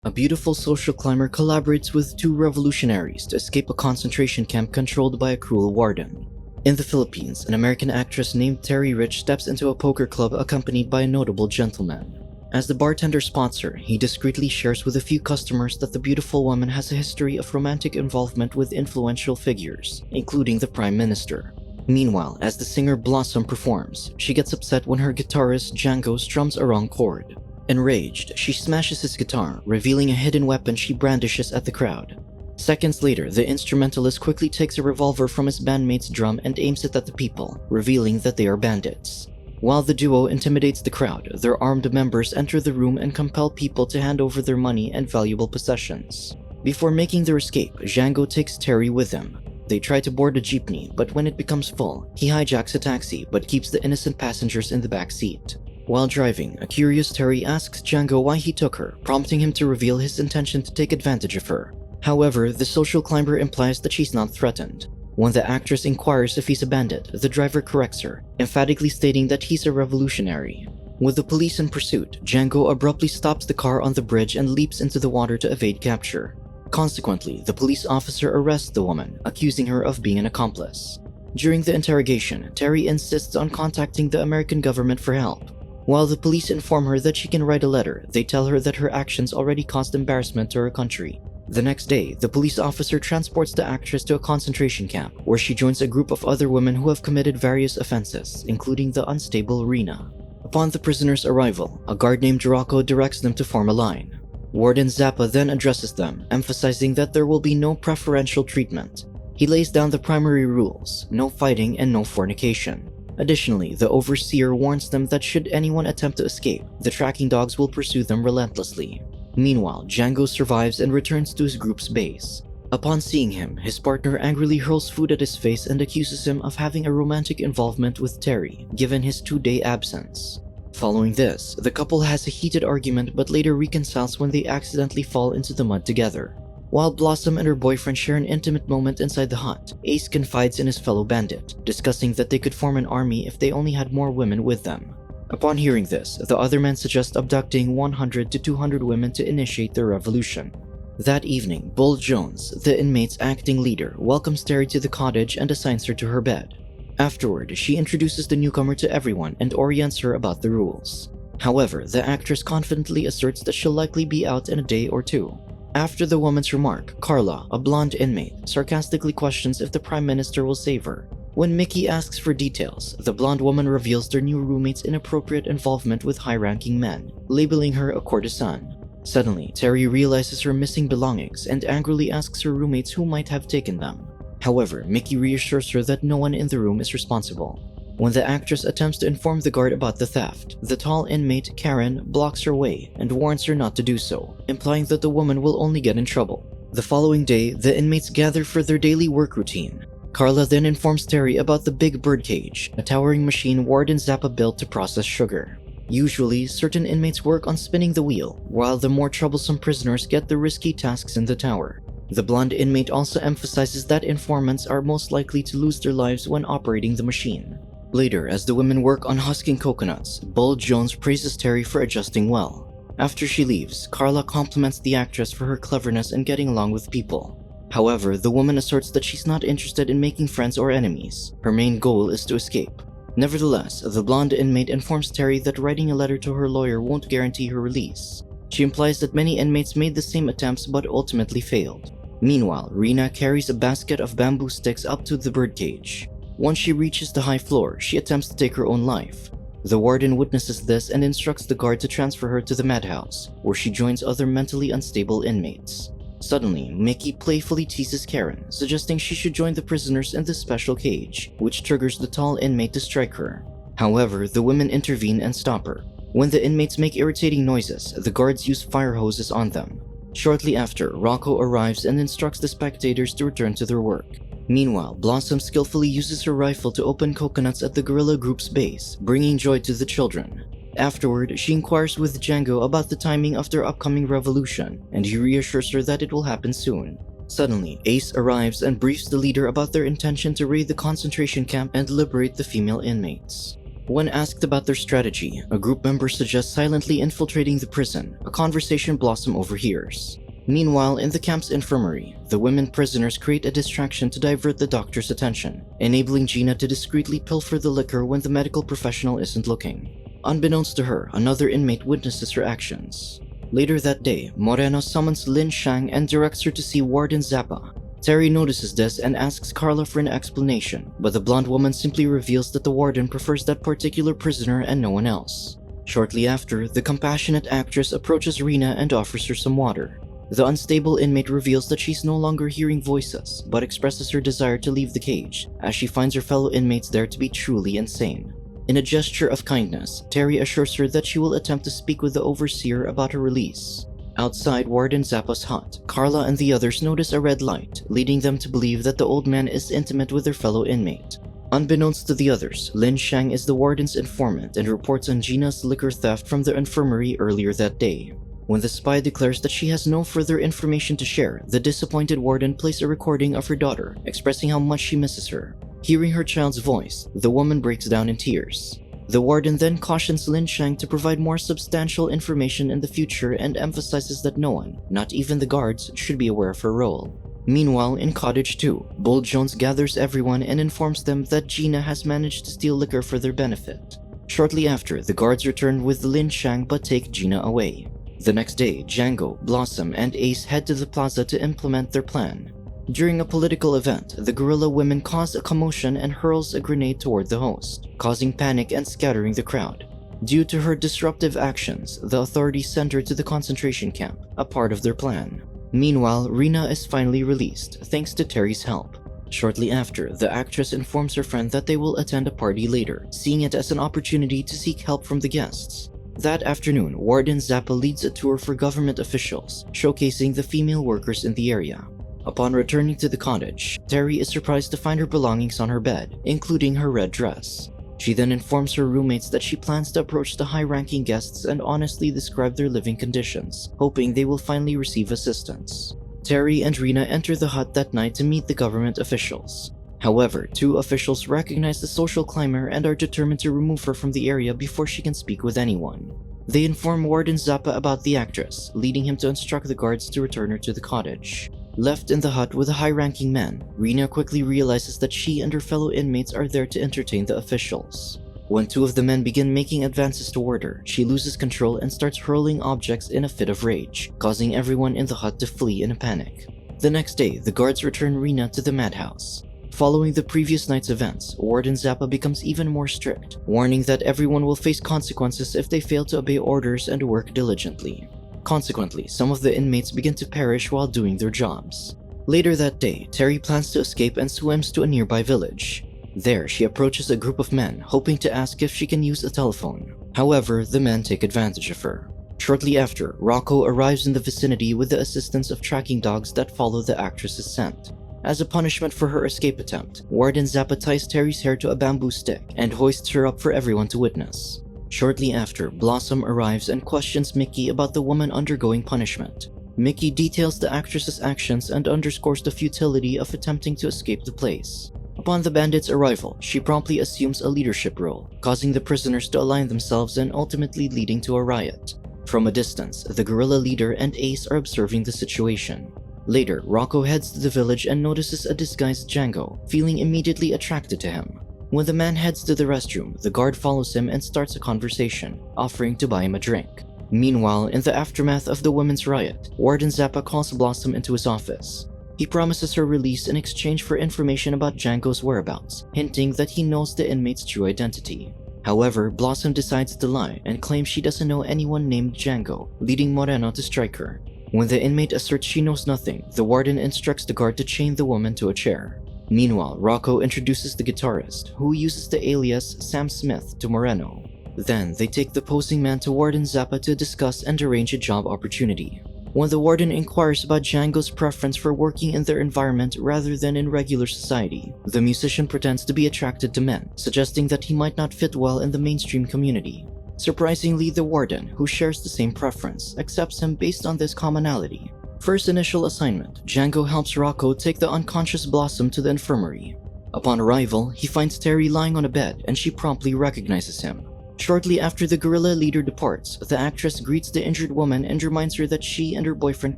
A beautiful social climber collaborates with two revolutionaries to escape a concentration camp controlled by a cruel warden. In the Philippines, an American actress named Terry Rich steps into a poker club accompanied by a notable gentleman. As the bartender spots her, he discreetly shares with a few customers that the beautiful woman has a history of romantic involvement with influential figures, including the Prime Minister. Meanwhile, as the singer Blossom performs, she gets upset when her guitarist Django strums a wrong chord. Enraged, she smashes his guitar, revealing a hidden weapon she brandishes at the crowd. Seconds later, the instrumentalist quickly takes a revolver from his bandmate's drum and aims it at the people, revealing that they are bandits. While the duo intimidates the crowd, their armed members enter the room and compel people to hand over their money and valuable possessions. Before making their escape, Django takes Terry with him. They try to board a jeepney, but when it becomes full, he hijacks a taxi but keeps the innocent passengers in the back seat. While driving, a curious Terry asks Django why he took her, prompting him to reveal his intention to take advantage of her. However, the social climber implies that she's not threatened. When the actress inquires if he's a bandit, the driver corrects her, emphatically stating that he's a revolutionary. With the police in pursuit, Django abruptly stops the car on the bridge and leaps into the water to evade capture. Consequently, the police officer arrests the woman, accusing her of being an accomplice. During the interrogation, Terry insists on contacting the American government for help. While the police inform her that she can write a letter, they tell her that her actions already caused embarrassment to her country. The next day, the police officer transports the actress to a concentration camp, where she joins a group of other women who have committed various offenses, including the unstable Rena. Upon the prisoners' arrival, a guard named Rocco directs them to form a line. Warden Zappa then addresses them, emphasizing that there will be no preferential treatment. He lays down the primary rules: no fighting and no fornication. Additionally, the overseer warns them that should anyone attempt to escape, the tracking dogs will pursue them relentlessly. Meanwhile, Django survives and returns to his group's base. Upon seeing him, his partner angrily hurls food at his face and accuses him of having a romantic involvement with Terry, given his 2-day absence. Following this, the couple has a heated argument but later reconciles when they accidentally fall into the mud together. While Blossom and her boyfriend share an intimate moment inside the hut, Ace confides in his fellow bandit, discussing that they could form an army if they only had more women with them. Upon hearing this, the other men suggest abducting 100 to 200 women to initiate their revolution. That evening, Bull Jones, the inmate's acting leader, welcomes Terry to the cottage and assigns her to her bed. Afterward, she introduces the newcomer to everyone and orients her about the rules. However, the actress confidently asserts that she'll likely be out in a day or two. After the woman's remark, Carla, a blonde inmate, sarcastically questions if the Prime Minister will save her. When Mickey asks for details, the blonde woman reveals their new roommate's inappropriate involvement with high-ranking men, labeling her a courtesan. Suddenly, Terry realizes her missing belongings and angrily asks her roommates who might have taken them. However, Mickey reassures her that no one in the room is responsible. When the actress attempts to inform the guard about the theft, the tall inmate, Karen, blocks her way and warns her not to do so, implying that the woman will only get in trouble. The following day, the inmates gather for their daily work routine. Carla then informs Terry about the TheBigBirdCage, a towering machine Warden Zappa built to process sugar. Usually, certain inmates work on spinning the wheel, while the more troublesome prisoners get the risky tasks in the tower. The blonde inmate also emphasizes that informants are most likely to lose their lives when operating the machine. Later, as the women work on husking coconuts, Bull Jones praises Terry for adjusting well. After she leaves, Carla compliments the actress for her cleverness in getting along with people. However, the woman asserts that she's not interested in making friends or enemies. Her main goal is to escape. Nevertheless, the blonde inmate informs Terry that writing a letter to her lawyer won't guarantee her release. She implies that many inmates made the same attempts but ultimately failed. Meanwhile, Rena carries a basket of bamboo sticks up to the birdcage. Once she reaches the high floor, she attempts to take her own life. The warden witnesses this and instructs the guard to transfer her to the madhouse, where she joins other mentally unstable inmates. Suddenly, Mickey playfully teases Karen, suggesting she should join the prisoners in the special cage, which triggers the tall inmate to strike her. However, the women intervene and stop her. When the inmates make irritating noises, the guards use fire hoses on them. Shortly after, Rocco arrives and instructs the spectators to return to their work. Meanwhile, Blossom skillfully uses her rifle to open coconuts at the guerrilla group's base, bringing joy to the children. Afterward, she inquires with Django about the timing of their upcoming revolution, and he reassures her that it will happen soon. Suddenly, Ace arrives and briefs the leader about their intention to raid the concentration camp and liberate the female inmates. When asked about their strategy, a group member suggests silently infiltrating the prison, a conversation Blossom overhears. Meanwhile, in the camp's infirmary, the women prisoners create a distraction to divert the doctor's attention, enabling Gina to discreetly pilfer the liquor when the medical professional isn't looking. Unbeknownst to her, another inmate witnesses her actions. Later that day, Moreno summons Lin Shang and directs her to see Warden Zappa. Terry notices this and asks Carla for an explanation, but the blonde woman simply reveals that the warden prefers that particular prisoner and no one else. Shortly after, the compassionate actress approaches Rena and offers her some water. The unstable inmate reveals that she's no longer hearing voices, but expresses her desire to leave the cage, as she finds her fellow inmates there to be truly insane. In a gesture of kindness, Terry assures her that she will attempt to speak with the overseer about her release. Outside Warden Zappa's hut, Carla and the others notice a red light, leading them to believe that the old man is intimate with their fellow inmate. Unbeknownst to the others, Lin Shang is the warden's informant and reports on Gina's liquor theft from the infirmary earlier that day. When the spy declares that she has no further information to share, the disappointed warden plays a recording of her daughter, expressing how much she misses her. Hearing her child's voice, the woman breaks down in tears. The warden then cautions Lin Shang to provide more substantial information in the future and emphasizes that no one, not even the guards, should be aware of her role. Meanwhile, in Cottage 2, Bull Jones gathers everyone and informs them that Gina has managed to steal liquor for their benefit. Shortly after, the guards return with Lin Shang but take Gina away. The next day, Django, Blossom, and Ace head to the plaza to implement their plan. During a political event, the guerrilla women cause a commotion and hurls a grenade toward the host, causing panic and scattering the crowd. Due to her disruptive actions, the authorities send her to the concentration camp, a part of their plan. Meanwhile, Rena is finally released, thanks to Terry's help. Shortly after, the actress informs her friend that they will attend a party later, seeing it as an opportunity to seek help from the guests. That afternoon, Warden Zappa leads a tour for government officials, showcasing the female workers in the area. Upon returning to the cottage, Terry is surprised to find her belongings on her bed, including her red dress. She then informs her roommates that she plans to approach the high-ranking guests and honestly describe their living conditions, hoping they will finally receive assistance. Terry and Rena enter the hut that night to meet the government officials. However, two officials recognize the social climber and are determined to remove her from the area before she can speak with anyone. They inform Warden Zappa about the actress, leading him to instruct the guards to return her to the cottage. Left in the hut with a high-ranking man, Rena quickly realizes that she and her fellow inmates are there to entertain the officials. When two of the men begin making advances toward her, she loses control and starts hurling objects in a fit of rage, causing everyone in the hut to flee in a panic. The next day, the guards return Rena to the madhouse. Following the previous night's events, Warden Zappa becomes even more strict, warning that everyone will face consequences if they fail to obey orders and work diligently. Consequently, some of the inmates begin to perish while doing their jobs. Later that day, Terry plans to escape and swims to a nearby village. There, she approaches a group of men, hoping to ask if she can use a telephone. However, the men take advantage of her. Shortly after, Rocco arrives in the vicinity with the assistance of tracking dogs that follow the actress's scent. As a punishment for her escape attempt, Warden Zappa ties Terry's hair to a bamboo stick and hoists her up for everyone to witness. Shortly after, Blossom arrives and questions Mickey about the woman undergoing punishment. Mickey details the actress's actions and underscores the futility of attempting to escape the place. Upon the bandits' arrival, she promptly assumes a leadership role, causing the prisoners to align themselves and ultimately leading to a riot. From a distance, the guerrilla leader and Ace are observing the situation. Later, Rocco heads to the village and notices a disguised Django, feeling immediately attracted to him. When the man heads to the restroom, the guard follows him and starts a conversation, offering to buy him a drink. Meanwhile, in the aftermath of the women's riot, Warden Zappa calls Blossom into his office. He promises her release in exchange for information about Django's whereabouts, hinting that he knows the inmate's true identity. However, Blossom decides to lie and claims she doesn't know anyone named Django, leading Moreno to strike her. When the inmate asserts she knows nothing, the warden instructs the guard to chain the woman to a chair. Meanwhile, Rocco introduces the guitarist, who uses the alias Sam Smith to Moreno. Then, they take the posing man to Warden Zappa to discuss and arrange a job opportunity. When the warden inquires about Django's preference for working in their environment rather than in regular society, the musician pretends to be attracted to men, suggesting that he might not fit well in the mainstream community. Surprisingly, the warden, who shares the same preference, accepts him based on this commonality. First initial assignment, Django helps Rocco take the unconscious Blossom to the infirmary. Upon arrival, he finds Terry lying on a bed and she promptly recognizes him. Shortly after the guerrilla leader departs, the actress greets the injured woman and reminds her that she and her boyfriend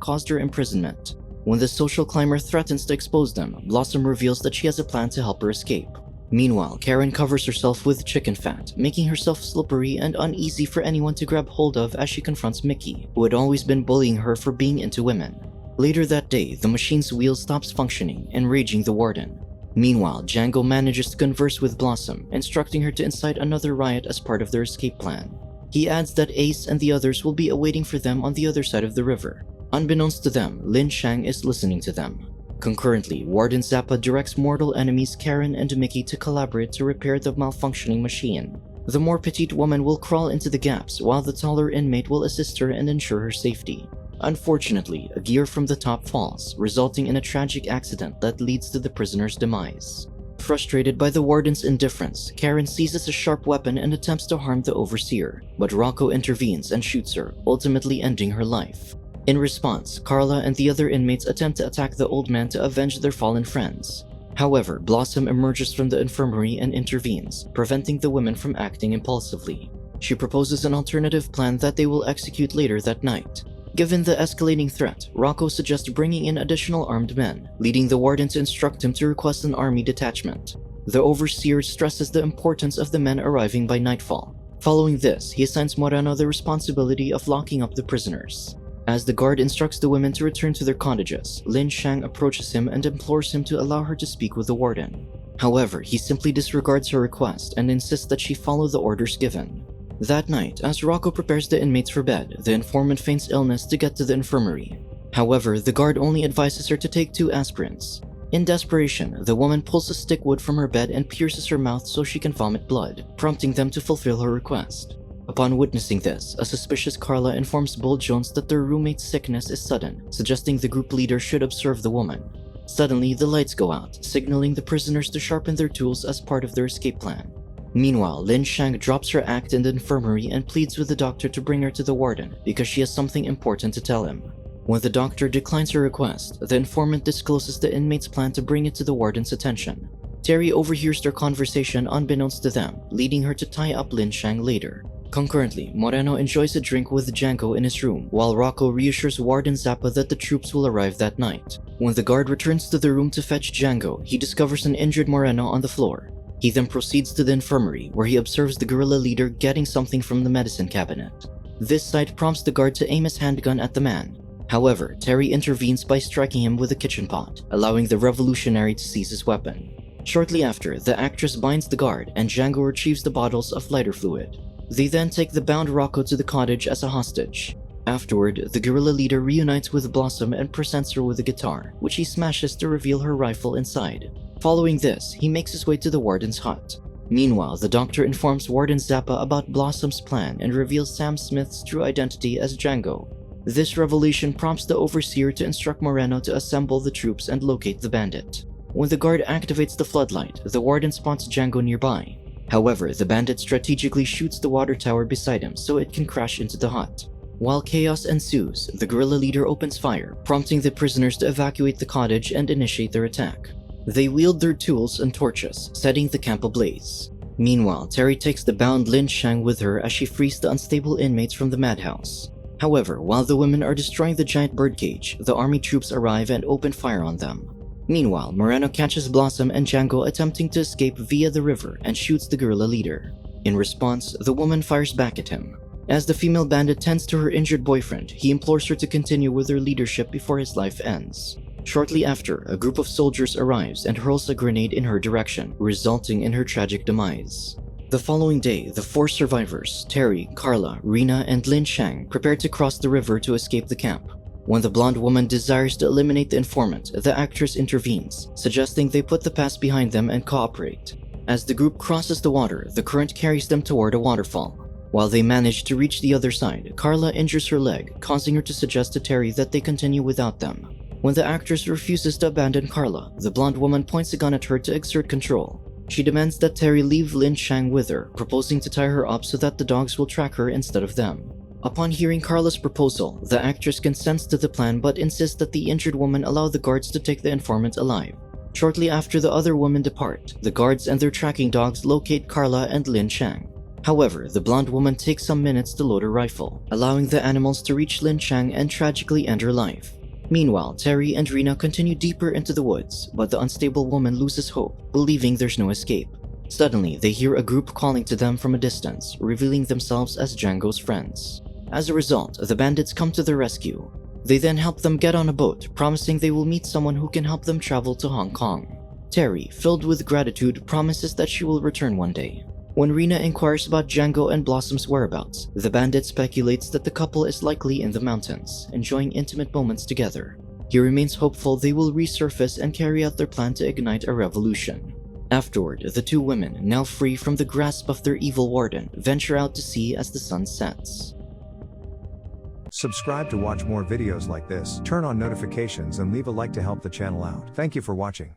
caused her imprisonment. When the social climber threatens to expose them, Blossom reveals that she has a plan to help her escape. Meanwhile, Karen covers herself with chicken fat, making herself slippery and uneasy for anyone to grab hold of as she confronts Mickey, who had always been bullying her for being into women. Later that day, the machine's wheel stops functioning, enraging the warden. Meanwhile, Django manages to converse with Blossom, instructing her to incite another riot as part of their escape plan. He adds that Ace and the others will be awaiting for them on the other side of the river. Unbeknownst to them, Lin Shang is listening to them. Concurrently, Warden Zappa directs mortal enemies Karen and Mickey to collaborate to repair the malfunctioning machine. The more petite woman will crawl into the gaps, while the taller inmate will assist her and ensure her safety. Unfortunately, a gear from the top falls, resulting in a tragic accident that leads to the prisoner's demise. Frustrated by the warden's indifference, Karen seizes a sharp weapon and attempts to harm the overseer, but Rocco intervenes and shoots her, ultimately ending her life. In response, Carla and the other inmates attempt to attack the old man to avenge their fallen friends. However, Blossom emerges from the infirmary and intervenes, preventing the women from acting impulsively. She proposes an alternative plan that they will execute later that night. Given the escalating threat, Rocco suggests bringing in additional armed men, leading the warden to instruct him to request an army detachment. The overseer stresses the importance of the men arriving by nightfall. Following this, he assigns Moreno the responsibility of locking up the prisoners. As the guard instructs the women to return to their cottages, Lin Shang approaches him and implores him to allow her to speak with the warden. However, he simply disregards her request and insists that she follow the orders given. That night, as Rocco prepares the inmates for bed, the informant feigns illness to get to the infirmary. However, the guard only advises her to take 2 aspirins. In desperation, the woman pulls a stick wood from her bed and pierces her mouth so she can vomit blood, prompting them to fulfill her request. Upon witnessing this, a suspicious Carla informs Bull Jones that their roommate's sickness is sudden, suggesting the group leader should observe the woman. Suddenly, the lights go out, signaling the prisoners to sharpen their tools as part of their escape plan. Meanwhile, Lin Shang drops her act in the infirmary and pleads with the doctor to bring her to the warden because she has something important to tell him. When the doctor declines her request, the informant discloses the inmate's plan to bring it to the warden's attention. Terry overhears their conversation unbeknownst to them, leading her to tie up Lin Shang later. Concurrently, Moreno enjoys a drink with Django in his room, while Rocco reassures Warden Zappa that the troops will arrive that night. When the guard returns to the room to fetch Django, he discovers an injured Moreno on the floor. He then proceeds to the infirmary, where he observes the guerrilla leader getting something from the medicine cabinet. This sight prompts the guard to aim his handgun at the man. However, Terry intervenes by striking him with a kitchen pot, allowing the revolutionary to seize his weapon. Shortly after, the actress binds the guard and Django retrieves the bottles of lighter fluid. They then take the bound Rocco to the cottage as a hostage. Afterward, the guerrilla leader reunites with Blossom and presents her with a guitar, which he smashes to reveal her rifle inside. Following this, he makes his way to the warden's hut. Meanwhile, the doctor informs Warden Zappa about Blossom's plan and reveals Sam Smith's true identity as Django. This revelation prompts the overseer to instruct Moreno to assemble the troops and locate the bandit. When the guard activates the floodlight, the warden spots Django nearby. However, the bandit strategically shoots the water tower beside him so it can crash into the hut. While chaos ensues, the guerrilla leader opens fire, prompting the prisoners to evacuate the cottage and initiate their attack. They wield their tools and torches, setting the camp ablaze. Meanwhile, Terry takes the bound Lin Shang with her as she frees the unstable inmates from the madhouse. However, while the women are destroying the giant birdcage, the army troops arrive and open fire on them. Meanwhile, Moreno catches Blossom and Django attempting to escape via the river and shoots the guerrilla leader. In response, the woman fires back at him. As the female bandit tends to her injured boyfriend, he implores her to continue with her leadership before his life ends. Shortly after, a group of soldiers arrives and hurls a grenade in her direction, resulting in her tragic demise. The following day, the 4 survivors, Terry, Carla, Rena, and Lin Shang, prepare to cross the river to escape the camp. When the blonde woman desires to eliminate the informant, the actress intervenes, suggesting they put the past behind them and cooperate. As the group crosses the water, the current carries them toward a waterfall. While they manage to reach the other side, Carla injures her leg, causing her to suggest to Terry that they continue without them. When the actress refuses to abandon Carla, the blonde woman points a gun at her to exert control. She demands that Terry leave Lin Shang with her, proposing to tie her up so that the dogs will track her instead of them. Upon hearing Carla's proposal, the actress consents to the plan but insists that the injured woman allow the guards to take the informant alive. Shortly after the other women depart, the guards and their tracking dogs locate Carla and Lin Chang. However, the blonde woman takes some minutes to load her rifle, allowing the animals to reach Lin Chang and tragically end her life. Meanwhile, Terry and Rena continue deeper into the woods, but the unstable woman loses hope, believing there's no escape. Suddenly, they hear a group calling to them from a distance, revealing themselves as Django's friends. As a result, the bandits come to their rescue. They then help them get on a boat, promising they will meet someone who can help them travel to Hong Kong. Terry, filled with gratitude, promises that she will return one day. When Rena inquires about Django and Blossom's whereabouts, the bandit speculates that the couple is likely in the mountains, enjoying intimate moments together. He remains hopeful they will resurface and carry out their plan to ignite a revolution. Afterward, the two women, now free from the grasp of their evil warden, venture out to sea as the sun sets. Subscribe to watch more videos like this, turn on notifications and leave a like to help the channel out. Thank you for watching.